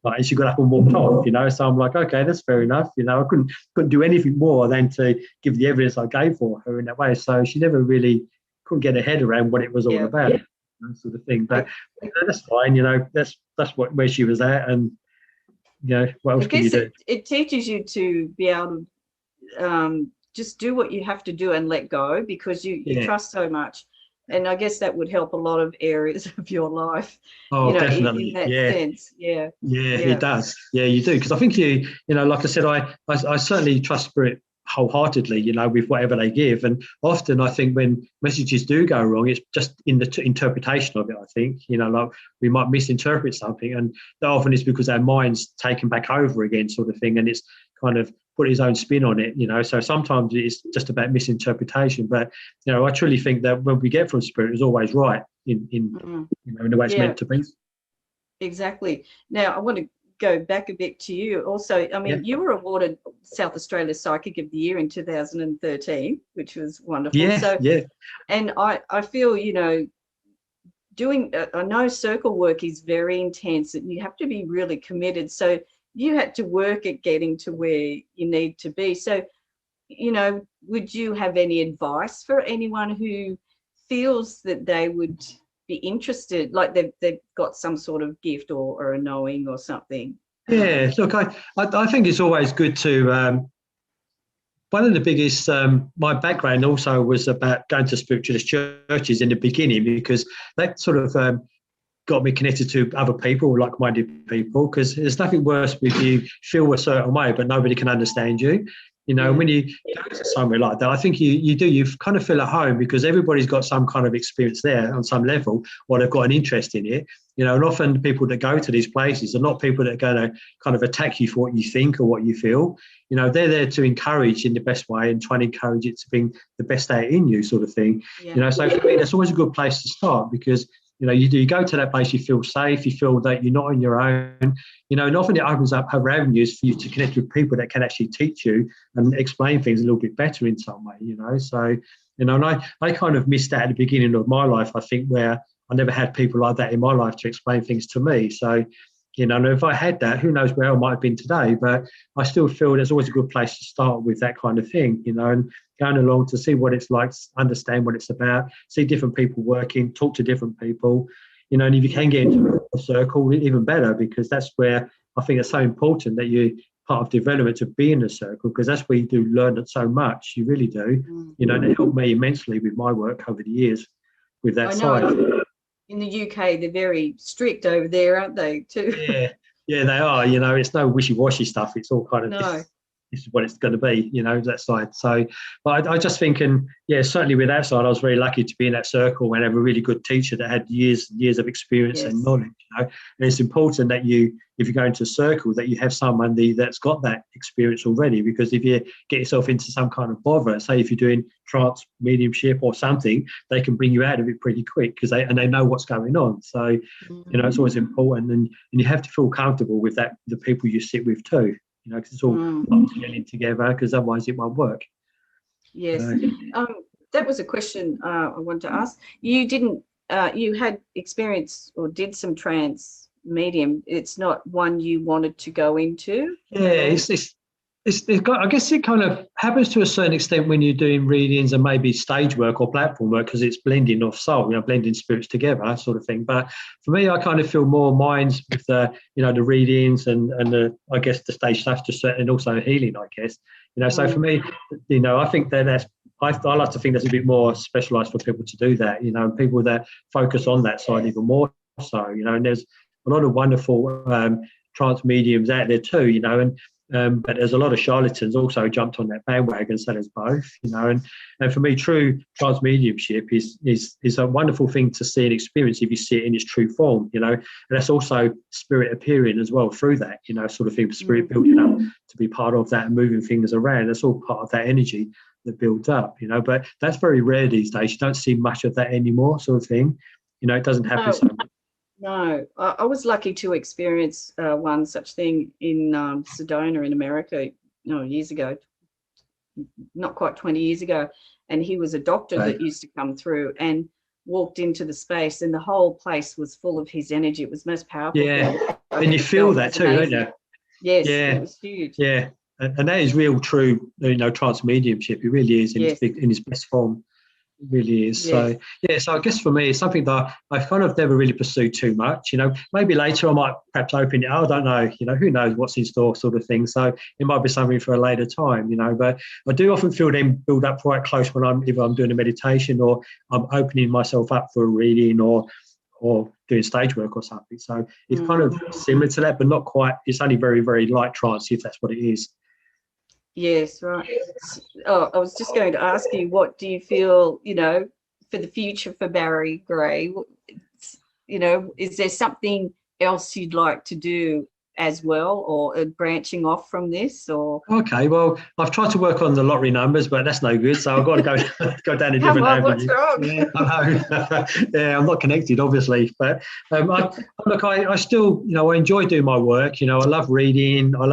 Like, and she got up and walked off, So I'm like, okay, that's fair enough. I couldn't do anything more than to give the evidence I gave for her in that way. So she never really couldn't get her head around what it was all about, sort of thing. But that's fine, that's where she was at, and what else can you do? It teaches you to be able to just do what you have to do and let go, because you trust so much. And I guess that would help a lot of areas of your life. Oh, definitely. In that sense. Yeah, it does. Yeah, you do. Because I think like I said, I certainly trust spirit wholeheartedly, with whatever they give. And often I think when messages do go wrong, it's just in the interpretation of it. I think, like we might misinterpret something, and that often is because our mind's taken back over again, sort of thing, and it's kind of put his own spin on it, So sometimes it's just about misinterpretation. But I truly think that what we get from spirit is always right in the way it's meant to be. Exactly. Now I want to go back a bit to you also. I mean, you were awarded South Australia Psychic of the Year in 2013, which was wonderful. And I feel, doing, I know circle work is very intense and you have to be really committed. So you had to work at getting to where you need to be. So, you know, would you have any advice for anyone who feels that they would be interested, like they've got some sort of gift or a knowing or something? Yeah, look, I think it's always good to, one of the biggest, my background also was about going to spiritualist churches in the beginning, because that sort of got me connected to other people, like-minded people, because there's nothing worse if you feel a certain way, but nobody can understand you. You know, when you go to somewhere like that, I think you kind of feel at home, because everybody's got some kind of experience there on some level, or they've got an interest in it. You know, and often people that go to these places are not people that are going to kind of attack you for what you think or what you feel. You know, they're there to encourage in the best way and try and encourage it to bring the best out in you, sort of thing. Yeah. You know, so for me, that's always a good place to start, because you know, you go to that place, you feel safe, you feel that you're not on your own, you know, and often it opens up other avenues for you to connect with people that can actually teach you and explain things a little bit better in some way, you know. So, you know, and I kind of missed that at the beginning of my life, I think, where I never had people like that in my life to explain things to me. So, you know, and if I had that, who knows where I might have been today, but I still feel there's always a good place to start with that kind of thing, you know, and going along to see what it's like, understand what it's about, see different people working, talk to different people, you know, and if you can get into a circle, even better, because that's where I think it's so important that you part of development to be in a circle, because that's where you do learn so much. You really do, you know, and it helped me immensely with my work over the years with that side. In the UK, they're very strict over there, aren't they, too? Yeah, they are. You know, it's no wishy-washy stuff. It's all kind of this is what it's going to be, you know, that side. So, but I just think, and yeah, certainly with that side, I was very lucky to be in that circle and have a really good teacher that had years of experience and knowledge, you know. And it's important that if you go into a circle, that you have someone that's got that experience already, because if you get yourself into some kind of bother, say if you're doing trance, mediumship or something, they can bring you out of it pretty quick, because they know what's going on. So, you know, it's always important, and you have to feel comfortable with that, the people you sit with too. You know, because it's all gelling together, because otherwise it won't work. Yes. That was a question I wanted to ask. You didn't, you had experience or did some trance medium. It's not one you wanted to go into? Yeah, I guess it kind of happens to a certain extent when you're doing readings and maybe stage work or platform work, because it's blending of soul, you know, blending spirits together, sort of thing. But for me, I kind of feel more minds with the, you know, the readings and the, I guess, the stage stuff, and also healing, I guess, you know. So for me, you know, I think that's, I like to think that's a bit more specialised for people to do that, you know, and people that focus on that side even more so, you know. And there's a lot of wonderful trance mediums out there too, you know, and but there's a lot of charlatans also jumped on that bandwagon, so there's both, you know. And for me, true trance mediumship is a wonderful thing to see and experience if you see it in its true form, you know. And that's also spirit appearing as well through that, you know, sort of thing, spirit building up to be part of that and moving things around. That's all part of that energy that builds up, you know. But that's very rare these days. You don't see much of that anymore, sort of thing. You know, it doesn't happen so much. No, I was lucky to experience one such thing in Sedona in America, years ago, not quite 20 years ago. And he was a doctor that used to come through and walked into the space, and the whole place was full of his energy. It was the most powerful thing. And you feel that too, don't you? Yes, it was huge. Yeah, and that is real, true, you know, trance mediumship. It really is in its best form. It really is. So so I guess for me, it's something that I've kind of never really pursued too much, you know. Maybe later I might perhaps open it. I don't know, you know, who knows what's in store, sort of thing. So it might be something for a later time, you know. But I do often feel them build up quite close when either I'm doing a meditation or I'm opening myself up for a reading or doing stage work or something. So it's kind of similar to that, but not quite. It's only very, very light trance, if that's what it is. Yes, right. Oh, I was just going to ask you, what do you feel, you know, for the future for Barry Gray? You know, is there something else you'd like to do as well, or branching off from this? Or okay, well, I've tried to work on the lottery numbers, but that's no good. So I've got to go down a different avenue. What's wrong? Yeah, I know. Yeah, I'm not connected, obviously, but I still, you know, I enjoy doing my work. You know, I love reading. I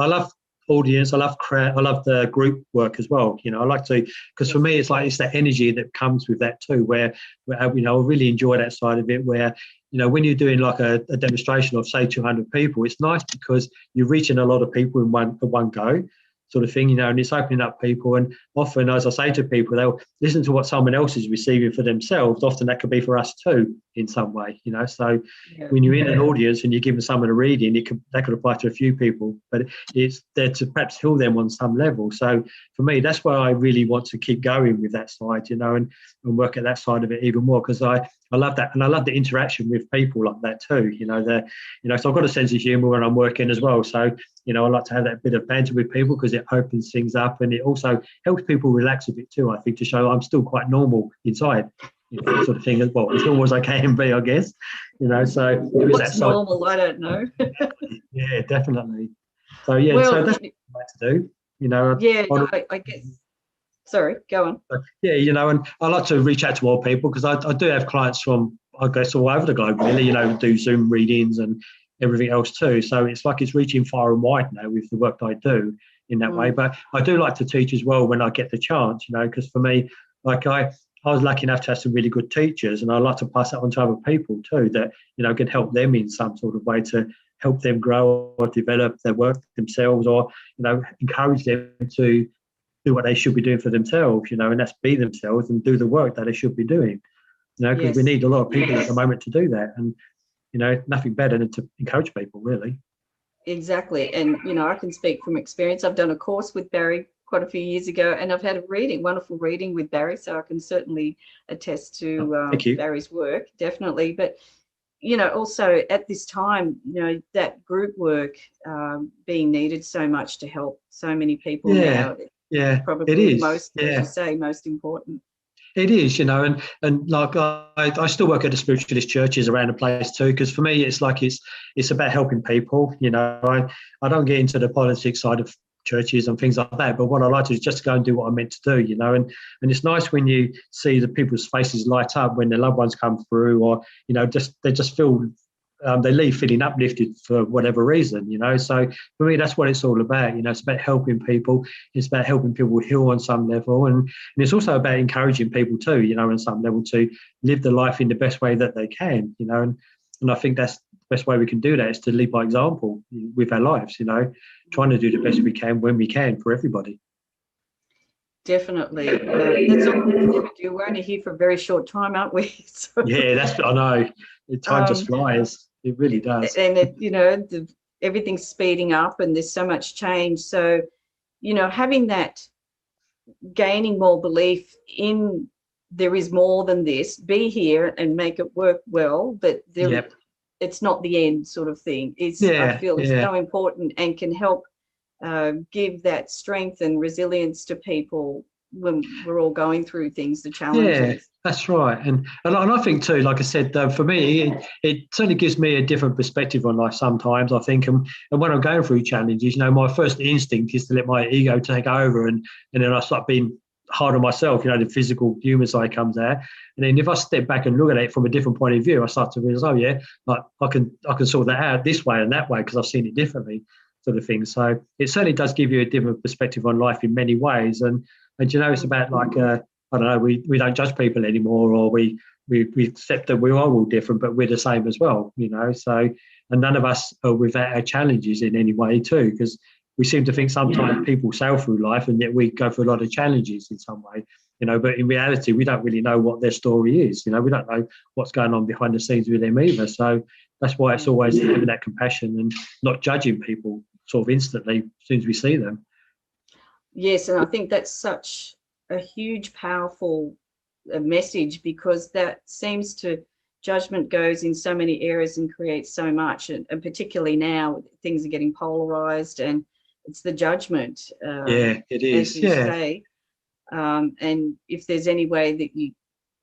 love audience. I love I love the group work as well. You know, I like to, because for me, it's like, it's that energy that comes with that too, where you know, I really enjoy that side of it, where, you know, when you're doing like a demonstration of say 200 people, it's nice because you're reaching a lot of people in one go, sort of thing, you know, and it's opening up people. And often, as I say to people, they'll listen to what someone else is receiving for themselves. Often that could be for us too, in some way, you know. So when you're in an audience and you're giving someone a reading, that could apply to a few people, but it's there to perhaps heal them on some level. So for me, that's why I really want to keep going with that side, you know, and work at that side of it even more, because I love that, and I love the interaction with people like that too. You know, so I've got a sense of humour when I'm working as well. So, you know, I like to have that bit of banter with people because it opens things up, and it also helps people relax a bit too, I think, to show I'm still quite normal inside, you know, sort of thing, as well, as normal as I can be, I guess. You know, so what's normal? I don't know. Yeah, definitely. So yeah, well, so that's what I like to do. You know, yeah, I guess. Sorry, go on. Yeah, you know, and I like to reach out to more people because I do have clients from, I guess, all over the globe, really, you know, do Zoom readings and everything else too. So it's like it's reaching far and wide now with the work that I do in that way. But I do like to teach as well when I get the chance, you know, because for me, like I was lucky enough to have some really good teachers, and I like to pass that on to other people too, that, you know, can help them in some sort of way to help them grow or develop their work themselves, or, you know, encourage them to do what they should be doing for themselves, you know, and that's be themselves and do the work that they should be doing, you know, because we need a lot of people at the moment to do that. And, you know, nothing better than to encourage people, really. Exactly. And, you know, I can speak from experience. I've done a course with Barry quite a few years ago, and I've had a wonderful reading with Barry. So I can certainly attest to Barry's work, definitely. But, you know, also at this time, you know, that group work being needed so much to help so many people now. Yeah, probably it is. Most, as you say, most important. It is, you know, and like I still work at the spiritualist churches around the place too, because for me it's like it's about helping people. You know, I don't get into the politics side of churches and things like that, but what I like to do is just go and do what I'm meant to do, you know, and it's nice when you see the people's faces light up when their loved ones come through, or, you know, they just feel they leave feeling uplifted for whatever reason, you know. So for me, that's what it's all about. You know, it's about helping people. It's about helping people heal on some level, and it's also about encouraging people too, you know, on some level, to live the life in the best way that they can, you know. And I think that's the best way we can do that, is to lead by example with our lives, you know, trying to do the best we can when we can for everybody. Definitely. That's all we do. We're only here for a very short time, aren't we? So, yeah, I know. Time just flies. It really does. And you know, everything's speeding up, and there's so much change. So, you know, having that, gaining more belief in there is more than this, be here and make it work well, but it's not the end, sort of thing. I feel it's so important, and can help give that strength and resilience to people when we're all going through things, the challenges. Yeah, that's right. And I think too, like I said, for me, it certainly gives me a different perspective on life sometimes, I think. And when I'm going through challenges, you know, my first instinct is to let my ego take over, and then I start being hard on myself, you know, the physical human side comes out. And then if I step back and look at it from a different point of view, I start to realize, oh yeah, like I can sort that out this way and that way because I've seen it differently, sort of thing. So it certainly does give you a different perspective on life in many ways. And you know, it's about like I don't know, we don't judge people anymore, or we accept that we are all different, but we're the same as well, you know. So, and none of us are without our challenges in any way too, because we seem to think sometimes people sail through life and yet we go through a lot of challenges in some way, you know, but in reality, we don't really know what their story is. You know, we don't know what's going on behind the scenes with them either. So that's why it's always having that compassion and not judging people sort of instantly as soon as we see them. Yes, and I think that's such a huge, powerful message, because that seems to, judgment goes in so many areas and creates so much, and particularly now things are getting polarized, and it's the judgment. It is. As you say. And if there's any way that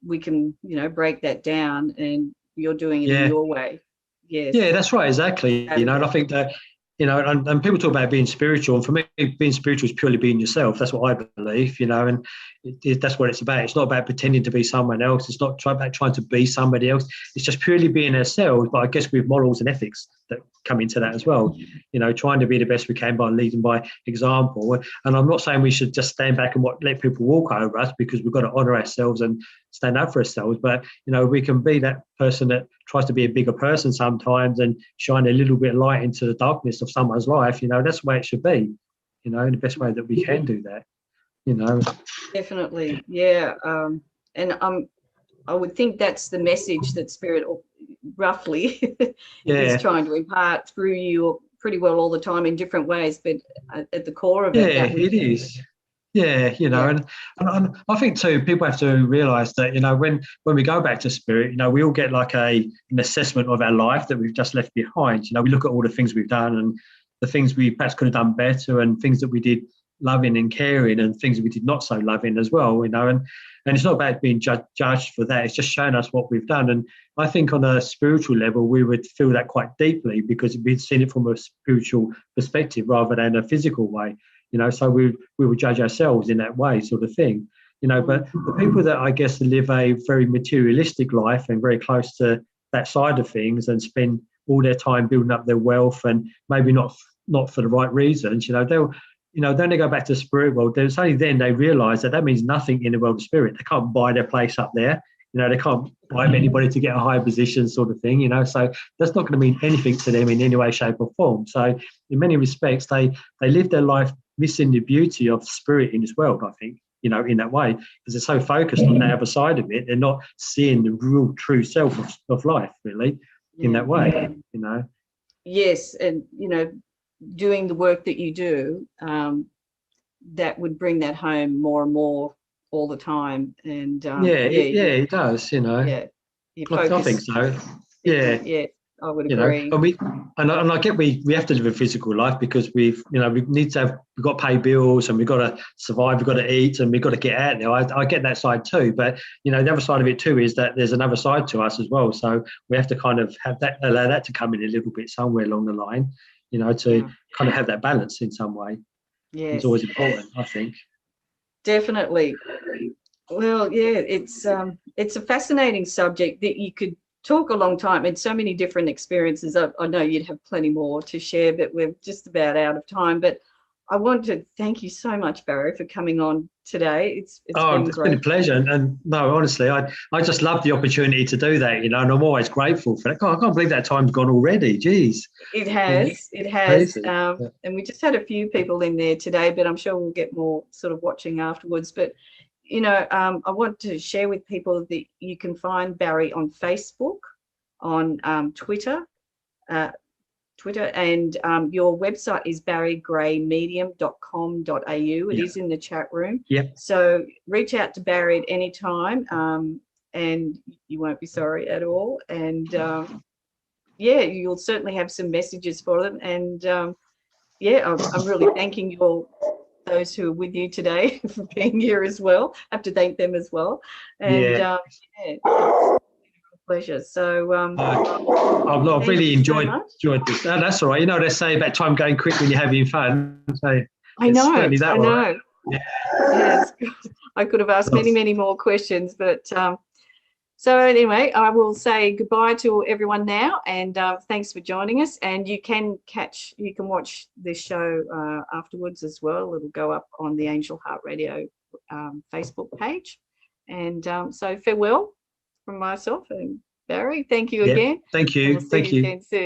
we can, you know, break that down, and you're doing it in your way. Yes. Yeah, that's right. Exactly. You know, and I think that and people talk about being spiritual, and for me, being spiritual is purely being yourself. That's what I believe, and that's what it's about. It's not about pretending to be someone else. It's not about trying to be somebody else. It's just purely being ourselves, but I guess with morals and ethics that come into that as well. Trying to be the best we can by leading by example. And I'm not saying we should just stand back and let people walk over us, because we've got to honour ourselves and stand up for ourselves. But, we can be that person that tries to be a bigger person sometimes and shine a little bit of light into the darkness of someone's life. That's the way it should be, in the best way that we can do that, Definitely. Yeah. And I would think that's the message that Spirit roughly is trying to impart through you pretty well all the time in different ways, but at the core of it, it is. Yeah, And I think too, people have to realise that, when we go back to Spirit, we all get like an assessment of our life that we've just left behind. We look at all the things we've done and the things we perhaps could have done better, and things that we did loving and caring, and things that we did not so loving as well, and it's not about being judged for that. It's just showing us what we've done. And I think on a spiritual level, we would feel that quite deeply, because we've seen it from a spiritual perspective rather than a physical way. So we would judge ourselves in that way, sort of thing. But the people that I guess live a very materialistic life and very close to that side of things, and spend all their time building up their wealth, and maybe not for the right reasons, then they go back to the spirit world. It's only then they realise that means nothing in the world of spirit. They can't buy their place up there. They can't bribe anybody to get a higher position, sort of thing. So that's not going to mean anything to them in any way, shape, or form. So in many respects, they live their life missing the beauty of spirit in this world, I think, in that way, because they're so focused on the other side of it. They're not seeing the real true self of life, really, in that way, Yes, and, doing the work that you do, that would bring that home more and more all the time. And it does, Yeah, you focus. I think so. Yeah. I would agree. And I get we have to live a physical life, because we need to have, we've got to pay bills, and we've got to survive, we've got to eat, and we've got to get out there. I get that side too, but the other side of it too is that there's another side to us as well. So we have to kind of allow that to come in a little bit somewhere along the line, to kind of have that balance in some way. Yes. It's always important, I think. Definitely. Well, yeah, it's a fascinating subject that you could talk a long time, and so many different experiences. I know you'd have plenty more to share, but we're just about out of time. But I want to thank you so much, Barry, for coming on today. It's been a pleasure. And no, honestly, I just love the opportunity to do that, and I'm always grateful for that. I can't believe that time's gone already. Jeez. It has. And we just had a few people in there today, but I'm sure we'll get more sort of watching afterwards. But I want to share with people that you can find Barry on Facebook, on Twitter, and your website is barrygraymedium.com.au. It is in the chat room. Yep. So reach out to Barry at any time, and you won't be sorry at all. And you'll certainly have some messages for them. And I'm really thanking you all, those who are with you today, for being here as well. I have to thank them as well. And it's a pleasure. So I've really enjoyed this. That's all right. They say about time going quick when you're having fun. So I know. Right. Yes. I could have asked many more questions, but so anyway, I will say goodbye to everyone now, and thanks for joining us. And you can watch this show afterwards as well. It'll go up on the Angel Heart Radio Facebook page. And so farewell from myself and Barry. Thank you again. Thank you. We'll see you again soon.